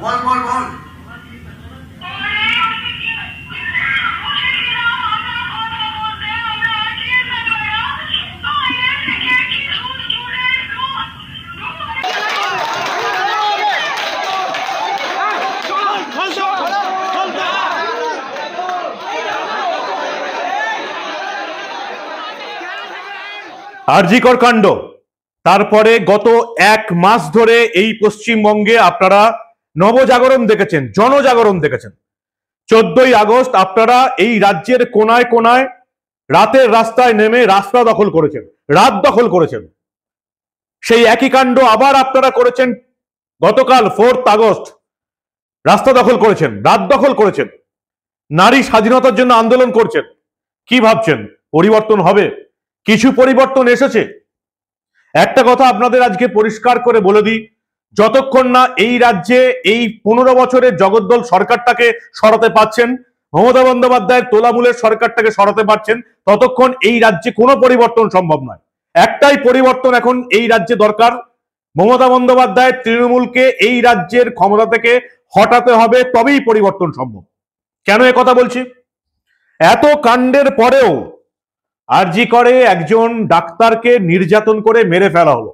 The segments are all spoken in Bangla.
বল বল বল। আরজিকর কাণ্ড, তারপরে গত এক মাস ধরে এই পশ্চিমবঙ্গে আপনারা নবজাগরণ দেখেছেন, জনজাগরণ দেখেছেন। 14ই আগস্ট আপনারা এই রাজ্যের কোনায় কোনায় রাতের রাস্তায় নেমে রাস্তা দখল করেছেন, রাত দখল করেছেন। সেই একই কাণ্ড আবার আপনারা করেছেন গতকাল 4th আগস্ট, রাস্তা দখল করেছেন, রাত দখল করেছেন, নারী স্বাধীনতার জন্য আন্দোলন করছেন। কি ভাবছেন পরিবর্তন হবে? কিছু পরিবর্তন এসেছে। একটা কথা আপনাদের আজকে পরিষ্কার করে বলে দিই, যতক্ষণ না এই রাজ্যে এই 15 বছরের জগদ্দল সরকারটাকে সরাতে পারছেন, মমতা বন্দ্যোপাধ্যায়ের তোলামূলের সরকারটাকে সরাতে পারছেন, ততক্ষণ এই রাজ্যে কোনো পরিবর্তন সম্ভব নয়। একটাই পরিবর্তন এখন এই রাজ্যে দরকার, মমতা বন্দ্যোপাধ্যায়ের তৃণমূলকে এই রাজ্যের ক্ষমতা থেকে হটাতে হবে, তবেই পরিবর্তন সম্ভব। কেন এ কথা বলছি? এত কাণ্ডের পরেও আরজি করে একজন ডাক্তারকে নির্যাতন করে মেরে ফেলা হলো,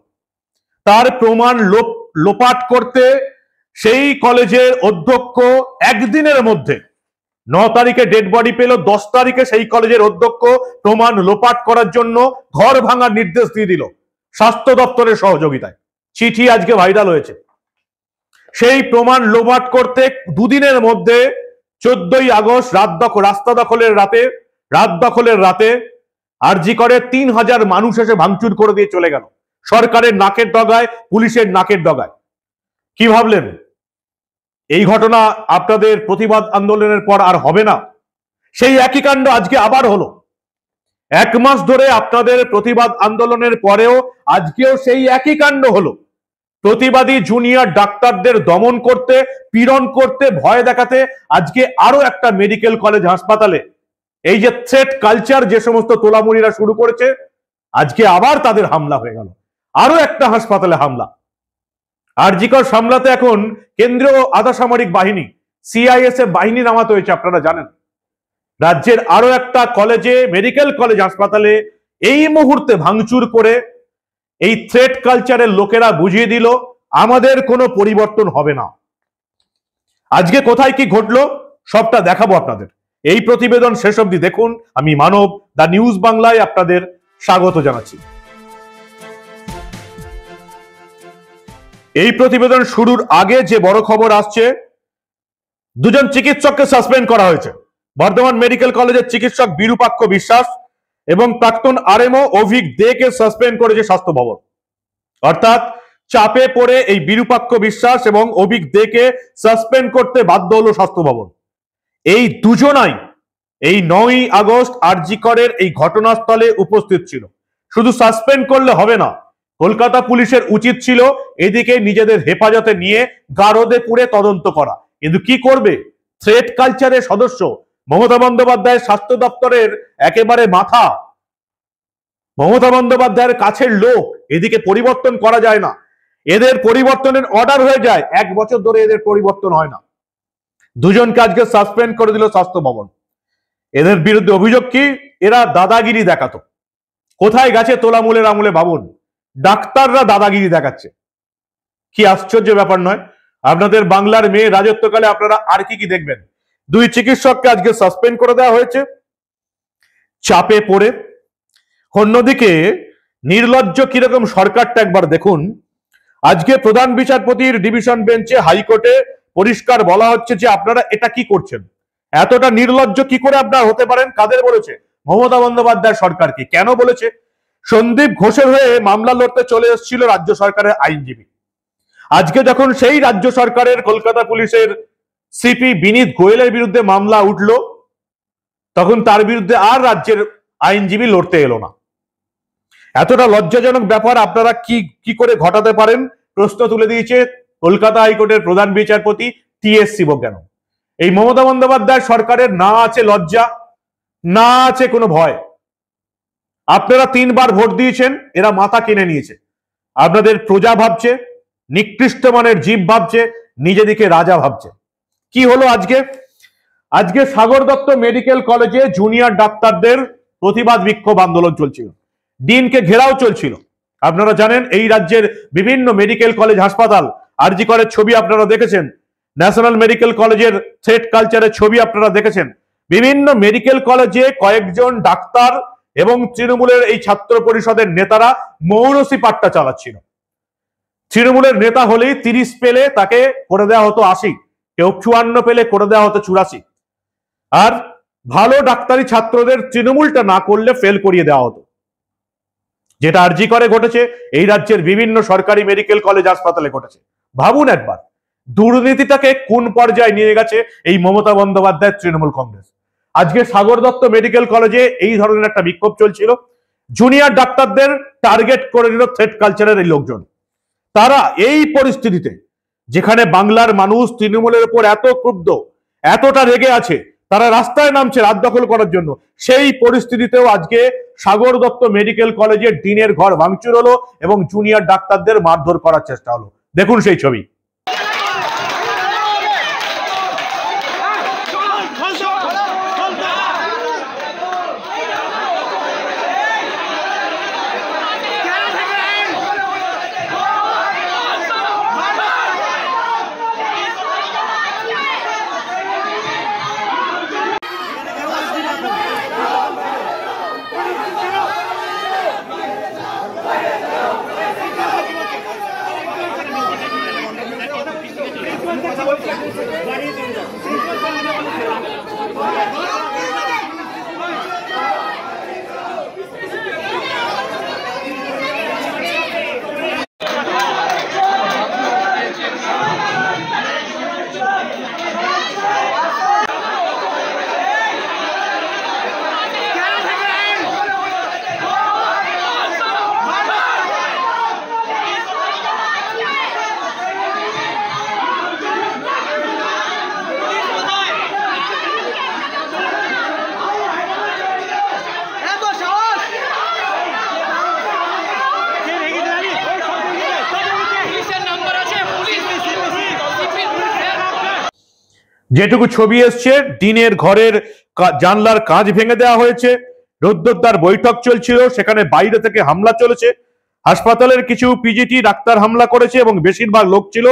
তার প্রমাণ লোপাট করতে সেই কলেজের অধ্যক্ষ একদিনের মধ্যে 9 তারিখে ডেড বডি পেল, 10 তারিখে সেই কলেজের অধ্যক্ষ প্রমাণ লোপাট করার জন্য ঘর ভাঙার নির্দেশ দিয়ে দিল স্বাস্থ্য দপ্তরের সহযোগিতায়। চিঠি আজকে ভাইরাল হয়েছে। সেই প্রমাণ লোপাট করতে দুদিনের মধ্যে 14ই আগস্ট রাস্তা দখলের রাতে আরজি করে 3000 মানুষ এসে ভাঙচুর করে দিয়ে চলে গেল, সরকারের নাকের ডগায়, পুলিশের নাকের ডগায়। কি ভাবলেন এই ঘটনা আপনাদের প্রতিবাদ আন্দোলনের পর আর হবে না? সেই একই কাণ্ড আজকে আবার হলো। এক মাস ধরে আপনাদের প্রতিবাদ আন্দোলনের পরেও আজকেও সেই একই কাণ্ড হলো। প্রতিবাদী জুনিয়র ডাক্তারদের দমন করতে, পীড়ন করতে, ভয় দেখাতে আজকে আরো একটা মেডিকেল কলেজ হাসপাতালে এই যে থ্রেট কালচার যে সমস্ত তোলামুড়িরা শুরু করেছে, আজকে আবার তাদের হামলা হয়ে গেল, আরো একটা হাসপাতালে হামলা। আরজিকর সামলাতে এখন কেন্দ্রীয় আধা সামরিক বাহিনী সিআইএসএফ বাহিনী নামাতে হয়েছে, আপনারা জানেন। রাজ্যের আরো একটা কলেজে, মেডিকেল কলেজ হাসপাতালে এই মুহূর্তে ভাঙচুর করে এই থ্রেট কালচারের লোকেরা বুঝিয়ে দিল আমাদের কোনো পরিবর্তন হবে না। আজকে কোথায় কি ঘটলো সবটা দেখাবো আপনাদের। এই প্রতিবেদন শেষ অবধি দেখুন। আমি মানব, দা নিউজ বাংলায় আপনাদের স্বাগত জানাচ্ছি। এই প্রতিবেদন শুরুর আগে যে বড় খবর আসছে, দুজন চিকিৎসককে সাসপেন্ড করা হয়েছে। বর্ধমান মেডিকেল কলেজের চিকিৎসক বিরূপাক্ষ বিশ্বাস এবং প্রাক্তন আরএমও অভিক দেকে সাসপেন্ড করেছে স্বাস্থ্য ভবন। অর্থাৎ চাপে পড়ে এই বিরূপাক্ষ বিশ্বাস এবং অভিক দেকে সাসপেন্ড করতে বাধ্য হলো স্বাস্থ্য ভবন। এই দুজনাই এই 9ই আগস্ট আরজি করের এই ঘটনাস্থলে উপস্থিত ছিল। শুধু সাসপেন্ড করলে হবে না, কলকাতা পুলিশের উচিত ছিল এদিকে নিজেদের হেফাজতে নিয়ে গারদে পুড়ে তদন্ত করা। কিন্তু কি করবে? থ্রেট কালচারের সদস্য, মমতা বন্দ্যোপাধ্যায়ের স্বাস্থ্য দপ্তরের একেবারে মাথা, মমতা বন্দ্যোপাধ্যায়ের কাছের লোক, এদিকে পরিবর্তন করা যায় না। এদের পরিবর্তনের অর্ডার হয়ে যায়, 1 বছর ধরে এদের পরিবর্তন হয় না। দুজনকে আজকে সাসপেন্ড করে দিল স্বাস্থ্য ভবন। এদের বিরুদ্ধে অভিযোগ কি? এরা দাদাগিরি দেখাতো। কোথায় গেছে তোলামূলের আমলে ভাবুন, ডাক্তাররা দাদাগিরি দেখাচ্ছে। কি আশ্চর্য ব্যাপার নয়? আপনাদের বাংলার মেয়ে রাজত্বকালে আপনারা আর কি কি দেখবেন? 2 চিকিৎসককে আজকে সাসপেন্ড করে দেওয়া হয়েছে চাপে পড়ে। অন্যদিকে নির্লজ্জ কিরকম সরকারটা একবার দেখুন। আজকে প্রধান বিচারপতির ডিভিশন বেঞ্চে, হাইকোর্টে পরিষ্কার বলা হচ্ছে যে আপনারা এটা কি করছেন, এতটা নির্লজ্জ কি করে আপনারা হতে পারেন? কাদের বলেছে? মমতা বন্দ্যোপাধ্যায় সরকারকে। কেন বলেছে? সন্দীপ ঘোষের হয়ে মামলা লড়তে চলে এসেছিল রাজ্য সরকারের আইনজীবী। আজকে যখন সেই রাজ্য সরকারের কলকাতা পুলিশের সিপি বিনীত গোয়েলের বিরুদ্ধে মামলা উঠল, তখন তার বিরুদ্ধে আর রাজ্যের আইনজীবী লড়তে এলো না। এতটা লজ্জাজনক ব্যাপার আপনারা কি করে ঘটাতে পারেন? প্রশ্ন তুলে দিয়েছে কলকাতা হাইকোর্টের প্রধান বিচারপতি টি.এস. শিবজ্ঞানম। এই মমতা বন্দ্যোপাধ্যায় সরকারের না আছে লজ্জা, না আছে কোনো ভয়। আপনারা 3 বার ভোট দিয়েছেন, এরা মাথা কিনে নিয়েছে। আপনাদের প্রজা ভাবছে, নিকৃষ্ট মানের জীব ভাবছে নিজেদিকে রাজা ভাবছে। কি হলো আজকে? আজকে সাগর দত্ত মেডিকেল কলেজে জুনিয়র ডাক্তারদের প্রতিবাদ বিক্ষোভ আন্দোলন চলছিল, ডিনকে ঘেরাও চলছিল। আপনারা জানেন এই রাজ্যের বিভিন্ন মেডিকেল কলেজ হাসপাতাল, আরজি করের ছবি আপনারা দেখেছেন, ন্যাশনাল মেডিকেল কলেজের থ্রেট কালচারের ছবি আপনারা দেখেছেন। বিভিন্ন মেডিকেল কলেজে কয়েকজন ডাক্তার এবং তৃণমূলের এই ছাত্র পরিষদের নেতারা মৌরসি পাট্টা চালাচ্ছিল। তৃণমূলের নেতা হলেই 30 পেলে তাকে করে দেওয়া হতো 80, কেউ 54 পেলে করে দেওয়া হতো 84, আর ভালো ডাক্তারি ছাত্রদের তৃণমূলটা না করলে ফেল করিয়ে দেওয়া হতো। যেটা আরজি করে ঘটেছে, এই রাজ্যের বিভিন্ন সরকারি মেডিকেল কলেজ হাসপাতালে ঘটেছে। ভাবুন একবার দুর্নীতিটাকে কোন পর্যায়ে নিয়ে গেছে এই মমতা বন্দ্যোপাধ্যায়ের তৃণমূল কংগ্রেস। আজকে সাগর দত্ত মেডিকেল কলেজে এই ধরনের একটা বিক্ষোভ চলছিল, জুনিয়র ডাক্তারদের টার্গেট করে নিল থ্রেট কালচারের এই লোকজন। তারা এই পরিস্থিতিতে, যেখানে বাংলার মানুষ তৃণমূলের উপর এত ক্রুদ্ধ, এতটা রেগে আছে, তারা রাস্তায় নামছে রাত দখল করার জন্য, সেই পরিস্থিতিতেও আজকে সাগর দত্ত মেডিকেল কলেজের ডিনের ঘর ভাঙচুর হলো এবং জুনিয়র ডাক্তারদের মারধর করার চেষ্টা হলো। দেখুন সেই ছবি। যেটুকু ছবি এসছে, ডিনের ঘরের জানলার কাঁচ ভেঙে দেওয়া হয়েছে, রুদ্ধদ্বার বৈঠক চলছিল, সেখানে বাইরে থেকে হামলা চলেছে। হাসপাতালের কিছু পিজিটি ডাক্তার হামলা করেছে এবং বেশিরভাগ লোক ছিল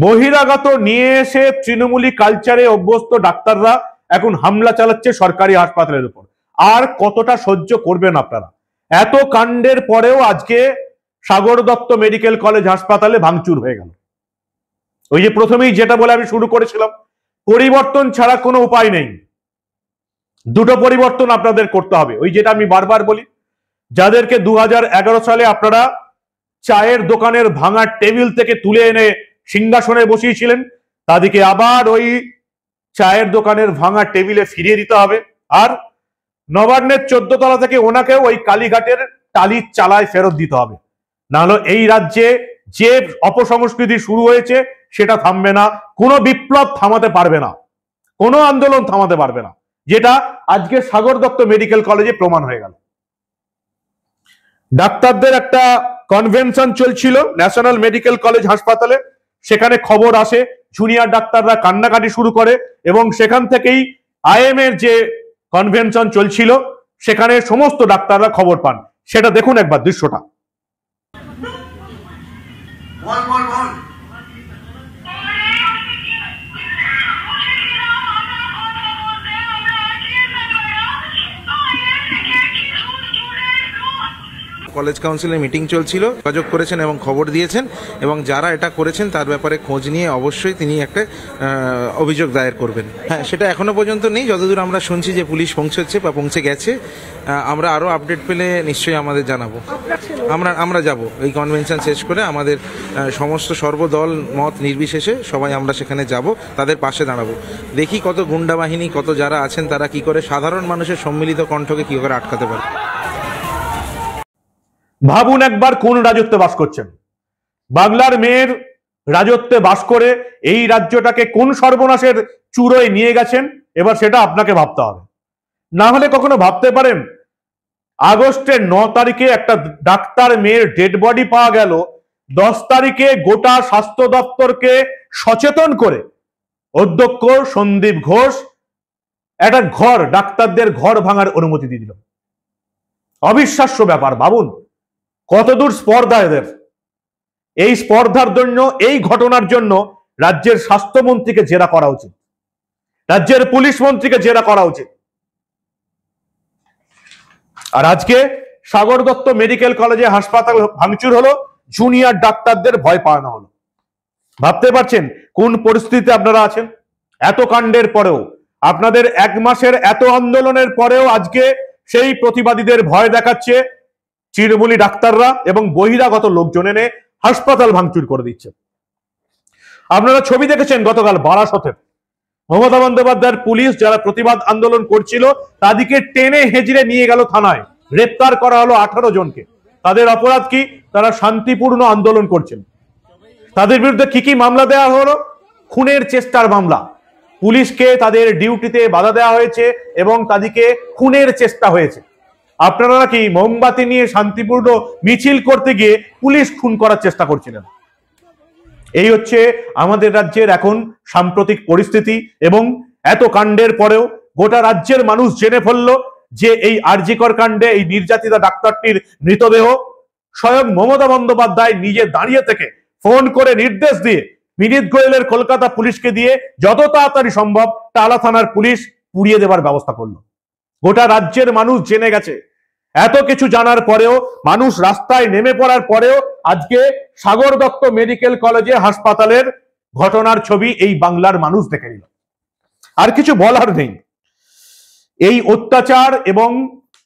বহিরাগত নিয়ে এসে তৃণমূলী কালচারে অভ্যস্ত ডাক্তাররা এখন হামলা চালাচ্ছে সরকারি হাসপাতালের উপর। আর কতটা সহ্য করবেন আপনারা? এত কাণ্ডের পরেও আজকে সাগর দত্ত মেডিকেল কলেজ হাসপাতালে ভাঙচুর হয়ে গেল। ওই যে প্রথমেই যেটা বলে আমি শুরু করেছিলাম, পরিবর্তন ছাড়া কোনো উপায় নেই। দুটো পরিবর্তন আপনাদের করতে হবে। ওই যেটা আমি বারবার বলি, যাদেরকে 2011 সালে আপনারা চায়ের দোকানের ভাঙা টেবিল থেকে তুলে এনে সিংহাসনে বসিয়েছিলেন, তাদেরকে আবার ওই চায়ের দোকানের ভাঙা টেবিলে ফিরিয়ে দিতে হবে। আর নবান্নের 14 তলা থেকে ওনাকেও ওই কালীঘাটের টালির চালায় ফেরত দিতে হবে। নাহলে এই রাজ্যে যে অপসংস্কৃতি শুরু হয়েছে সেটা থামবে না, কোনো বিপ্লব থামাতে পারবে না, কোনো আন্দোলন থামাতে পারবে না, যেটা আজকে সাগর দত্ত মেডিকেল কলেজে প্রমাণ হয়ে গেল। ডাক্তারদের একটা কনভেনশন চলছিল ন্যাশনাল মেডিকেল কলেজ হাসপাতালে, সেখানে খবর আসে, জুনিয়র ডাক্তাররা কান্নাকাটি শুরু করে এবং সেখান থেকেই আইএম এর যে কনভেনশন চলছিল সেখানে সমস্ত ডাক্তাররা খবর পান। সেটা দেখুন একবার দৃশ্যটা। কলেজ কাউন্সিলের মিটিং চলছিল, যোগাযোগ করেছেন এবং খবর দিয়েছেন, এবং যারা এটা করেছেন তার ব্যাপারে খোঁজ নিয়ে অবশ্যই তিনি একটা অভিযোগ দায়ের করবেন। হ্যাঁ, সেটা এখনো পর্যন্ত নেই, যতদূর আমরা শুনছি যে পুলিশ পৌঁছেছে বা পৌঁছে গেছে। আমরা আরও আপডেট পেলে নিশ্চয়ই আমাদের জানাবো। আমরা যাব এই কনভেনশন শেষ করে, আমাদের সমস্ত সর্বদল মত নির্বিশেষে সবাই আমরা সেখানে যাব, তাদের পাশে দাঁড়াবো। দেখি কত গুন্ডা বাহিনী, কত যারা আছেন তারা কি করে সাধারণ মানুষের সম্মিলিত কণ্ঠকে কি করে আটকাতে পারে। ভাবুন একবার কোন রাজত্বে বাস করছেন। বাংলার মেয়ের রাজত্বে বাস করে এই রাজ্যটাকে কোন সর্বনাশের চূড়োয় নিয়ে গেছেন, এবার সেটা আপনাকে ভাবতে হবে। না হলে কখনো ভাবতে পারেন আগস্টের 9 তারিখে একটা ডাক্তার মেয়ের ডেড বডি পাওয়া গেল, 10 তারিখে গোটা স্বাস্থ্য দপ্তরকে সচেতন করে অধ্যক্ষ সন্দীপ ঘোষ একটা ঘর, ডাক্তারদের ঘর ভাঙার অনুমতি দিয়ে দিল। অবিশ্বাস্য ব্যাপার, ভাবুন কতদূর স্পর্ধা এদের। এই স্পর্ধার জন্য, এই ঘটনার জন্য রাজ্যের স্বাস্থ্যমন্ত্রীকে জেরা করা উচিত, রাজ্যের পুলিশ মন্ত্রীকে জেরা করা উচিত। আর আজকে সাগর দত্ত মেডিকেল কলেজে হাসপাতাল ভাঙচুর হলো, জুনিয়র ডাক্তারদের ভয় পাওয়ানো হলো। ভাবতে পারছেন কোন পরিস্থিতিতে আপনারা আছেন? এত কাণ্ডের পরেও, আপনাদের 1 মাসের এত আন্দোলনের পরেও আজকে সেই প্রতিবাদীদের ভয় দেখাচ্ছে তৃণমূলী ডাক্তাররা এবং বহিরাগত লোকজন এনে হাসপাতাল ভাঙচুর করে দিচ্ছে। আপনারা ছবি দেখেছেন গতকাল বারাসতের মমতা বন্দ্যোপাধ্যায়ের পুলিশ যারা প্রতিবাদ আন্দোলন করছিল তাদেরকে টেনে হেঁচড়ে নিয়ে গেল থানায়, গ্রেপ্তার করা হলো 18 জনকে। তাদের অপরাধ কি? তারা শান্তিপূর্ণ আন্দোলন করছেন। তাদের বিরুদ্ধে কি মামলা দেওয়া হলো? খুনের চেষ্টার মামলা। পুলিশকে তাদের ডিউটিতে বাধা দেওয়া হয়েছে এবং তাদেরকে খুনের চেষ্টা হয়েছে। আপনারা নাকি মোমবাতি নিয়ে শান্তিপূর্ণ মিছিল করতে গিয়ে পুলিশ খুন করার চেষ্টা করছিলেন। এই হচ্ছে আমাদের রাজ্যের এখন সাম্প্রতিক পরিস্থিতি। এবং এত কাণ্ডের পরেও গোটা রাজ্যের মানুষ জেনে ফেললো যে এই আরজিকর কাণ্ডে এই নির্যাতিতা ডাক্তারটির মৃতদেহ স্বয়ং মমতা বন্দ্যোপাধ্যায় নিজে দাঁড়িয়ে থেকে ফোন করে নির্দেশ দিয়ে বিনীত গোয়েলের কলকাতা পুলিশকে দিয়ে যত তাড়াতাড়ি সম্ভব টালা থানার পুলিশ পুড়িয়ে দেবার ব্যবস্থা করলো। গোটা রাজ্যের মানুষ জেনে গেছে। এত কিছু জানার পরেও, মানুষ রাস্তায় নেমে পড়ার পরেও আজকে সাগর দত্ত মেডিকেল কলেজে হাসপাতালের ঘটনার ছবি এই বাংলার মানুষ দেখে নিল। আর কিছু বলার নেই। এই অত্যাচার এবং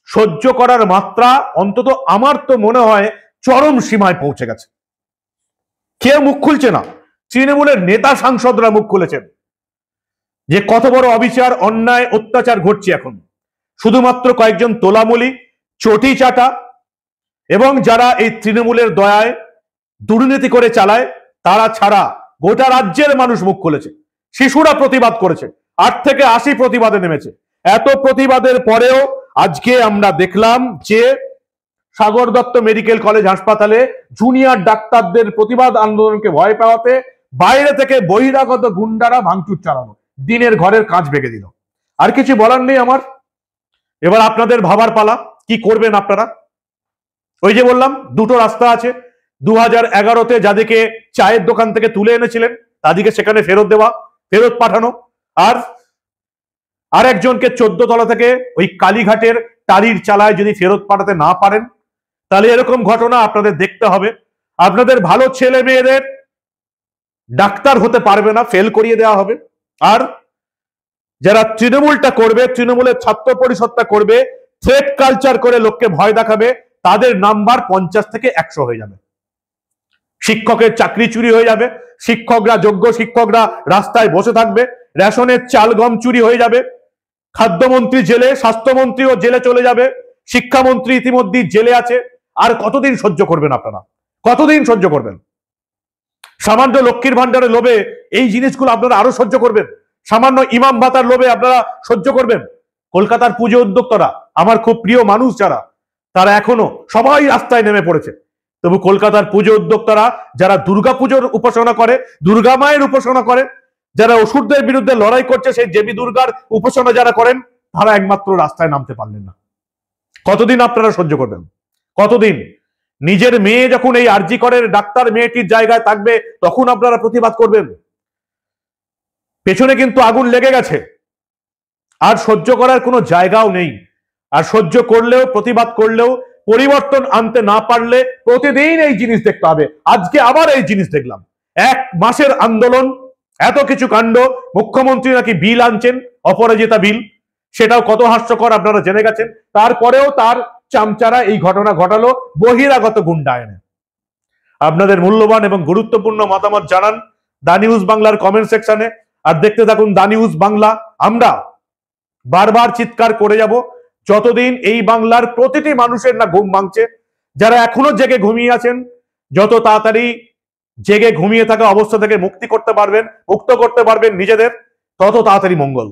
সহ্য করার মাত্রা অন্তত আমার তো মনে হয় চরম সীমায় পৌঁছে গেছে। কেউ মুখ খুলছে না। তৃণমূলের নেতা সাংসদরা মুখ খুলেছেন যে কত বড় অবিচার, অন্যায়, অত্যাচার ঘটছে এখন। শুধুমাত্র কয়েকজন তোলামুলি, চটি চাটা এবং যারা এই তৃণমূলের দয়ায় দুর্নীতি করে চালায় তারা ছাড়া গোটা রাজ্যের মানুষ মুখ খুলেছে। শিশুরা প্রতিবাদ করেছে, 8 থেকে 80 প্রতিবাদে নেমেছে। এত প্রতিবাদের পরেও আজকে আমরা দেখলাম যে সাগর দত্ত মেডিকেল কলেজ হাসপাতালে জুনিয়র ডাক্তারদের প্রতিবাদ আন্দোলনকে ভয় পাওয়াতে বাইরে থেকে বহিরাগত গুন্ডারা ভাঙচুর চালানো, দিনের ঘরের কাজ ভেঙে দিল। আর কিছু বলার নেই আমার। এবার আপনাদের ভাবার পালা, কি করবেন আপনারা। ওই যে বললাম দুটো রাস্তা আছে। 2011-তে যাদেরকে চায়ের দোকান থেকে তুলে এনেছিলেন তাদেরকে সেখানে ফেরত দেওয়া, ফেরত পাঠানো। আর একজনকে 14 তলা থেকে ওই কালীঘাটের টালির চালায় যদি ফেরত পাঠাতে না পারেন তাহলে এরকম ঘটনা আপনাদের দেখতে হবে। আপনাদের ভালো ছেলে মেয়েদের ডাক্তার হতে পারবে না, ফেল করিয়ে দেওয়া হবে। আর যারা তৃণমূলটা করবে, তৃণমূলের ছাত্র পরিষদটা করবে, থ্রেট কালচার করে লোককে ভয় দেখাবে, তাদের নাম্বার 50 থেকে 100 হয়ে যাবে। শিক্ষকের চাকরি চুরি হয়ে যাবে, শিক্ষকরা, যোগ্য শিক্ষকরা রাস্তায় বসে থাকবে, রেশনের চাল গম চুরি হয়ে যাবে, খাদ্যমন্ত্রী জেলে, স্বাস্থ্যমন্ত্রীও জেলে চলে যাবে, শিক্ষামন্ত্রী ইতিমধ্যে জেলে আছে। আর কতদিন সহ্য করবেন আপনারা? কতদিন সহ্য করবেন? সামান্য লক্ষ্মীর ভান্ডারের লোভে এই জিনিসগুলো আপনারা আরো সহ্য করবেন? সামান্য ইমাম ভাতার লোভে আপনারা সহ্য করবেন? কলকাতার পুজো উদ্যোক্তারা, আমার খুব প্রিয় মানুষ যারা, তারা এখনো সবাই রাস্তায় নেমে পড়েছে। তবু কলকাতার পুজো উদ্যোক্তারা যারা দুর্গা পুজোর উপাসনা করে, দুর্গা মায়ের উপাসনা করে, যারা অসুরদের বিরুদ্ধে লড়াই করছে, সেই দেবী দুর্গার উপাসনা যারা করেন, তারা একমাত্র রাস্তায় নামতে পারলেন না। কতদিন আপনারা সহ্য করবেন? কতদিন? নিজের মেয়ে যখন এই আরজি করের ডাক্তার মেয়েটির জায়গায় থাকবে তখন আপনারা প্রতিবাদ করবেন? পেছনে কিন্তু আগুন লেগে গেছে। আর সহ্য করার কোনো জায়গাও নেই। আর সহ্য করলেও, প্রতিবাদ করলেও পরিবর্তন আনতে না পারলে প্রতিদিন এই জিনিস দেখতে হবে। আজকে আবার এই জিনিস দেখলাম। 1 মাসের আন্দোলন, এত কিছু কাণ্ড, মুখ্যমন্ত্রী নাকি বিল আনছেন, অপরাজিতা বিল, সেটাও কত হাস্যকর আপনারা জেনে গেছেন। তারপরেও তার চামচারা এই ঘটনা ঘটালো বহিরাগত গুন্ডা এনে। আপনাদের মূল্যবান এবং গুরুত্বপূর্ণ মতামত জানান দা নিউজ বাংলার কমেন্ট সেকশনে। আর দেখতে থাকুন দা নিউজ বাংলা। আমরা বারবার চিৎকার করে যাব যতদিন এই বাংলার প্রতিটি মানুষের না ঘুম ভাঙছে। যারা এখনো জেগে ঘুমিয়ে আছেন, যত তাড়াতাড়ি জেগে ঘুমিয়ে থাকা অবস্থা থেকে মুক্ত করতে পারবেন নিজেদের, তত তাড়াতাড়ি মঙ্গল।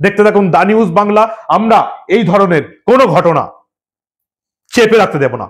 দেখতে থাকুন দা নিউজ বাংলা। আমরা এই ধরনের কোনো ঘটনা চেপে রাখতে দেব না।